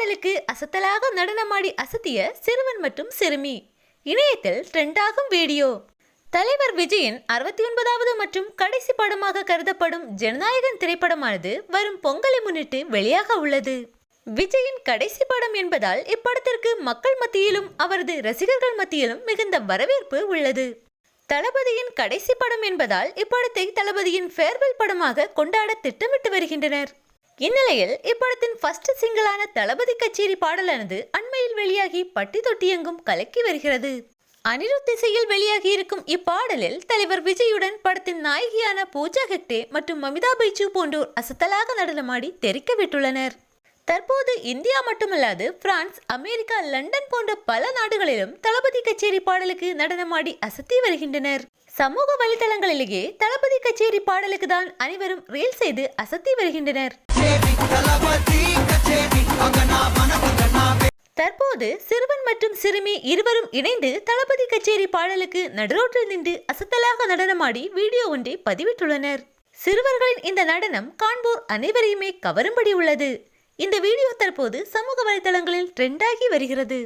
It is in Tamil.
பாடலுக்கு அசத்தலாக நடனமாடி அசத்திய சிறுவன் மற்றும் சிறுமி. இணையத்தில் ட்ரெண்டாகும் வீடியோ. தலைவர் விஜயின் 69வது மற்றும் கடைசி படமாக கருதப்படும் ஜனநாயகன் திரைப்படமானது வரும் பொங்கலை முன்னிட்டு வெளியாக உள்ளது. விஜயின் கடைசி படம் என்பதால் இப்படத்திற்கு மக்கள் மத்தியிலும் அவரது ரசிகர்கள் மத்தியிலும் மிகுந்த வரவேற்பு உள்ளது. தளபதியின் கடைசி படம் என்பதால் இப்படத்தை தளபதியின் ஃபேர்வெல் படமாக கொண்டாட திட்டமிட்டு வருகின்றனர். இந்நிலையில் இப்படத்தின் ஃபர்ஸ்ட் சிங்கிளான தளபதி கச்சேரி பாடலானது அண்மையில் வெளியாகி பட்டி தொட்டியெங்கும் கலக்கி வருகிறது. அனிருத் இசையில் வெளியாகி இருக்கும் இப்பாடலில் தலைவர் விஜயுடன் படத்தின் நாயகியான பூஜா ஹெக்டே மற்றும் மமிதா பைஜு போன்றோர் அசத்தலாக நடனமாடி தெரிக்க விட்டுள்ளனர். தற்போது இந்தியா மட்டுமல்லாது பிரான்ஸ், அமெரிக்கா, லண்டன் போன்ற பல நாடுகளிலும் தளபதி கச்சேரி பாடலுக்கு நடனமாடி அசத்தி வருகின்றனர். சமூக வலைதளங்களிலேயே தளபதி கச்சேரி பாடலுக்கு தான் அனைவரும் ரீல் செய்து அசத்தி வருகின்றனர். தற்போது சிறுவன் மற்றும் சிறுமி இருவரும் இணைந்து தளபதி கச்சேரி பாடலுக்கு நடுரோட்டில் நின்று அசத்தலாக நடனமாடி வீடியோ ஒன்றை பதிவிட்டுள்ளனர். சிறுவர்களின் இந்த நடனம் காண்போர் அனைவரையுமே கவரும்படி உள்ளது. இந்த வீடியோ தற்போது சமூக வலைதளங்களில் ட்ரெண்டாகி வருகிறது.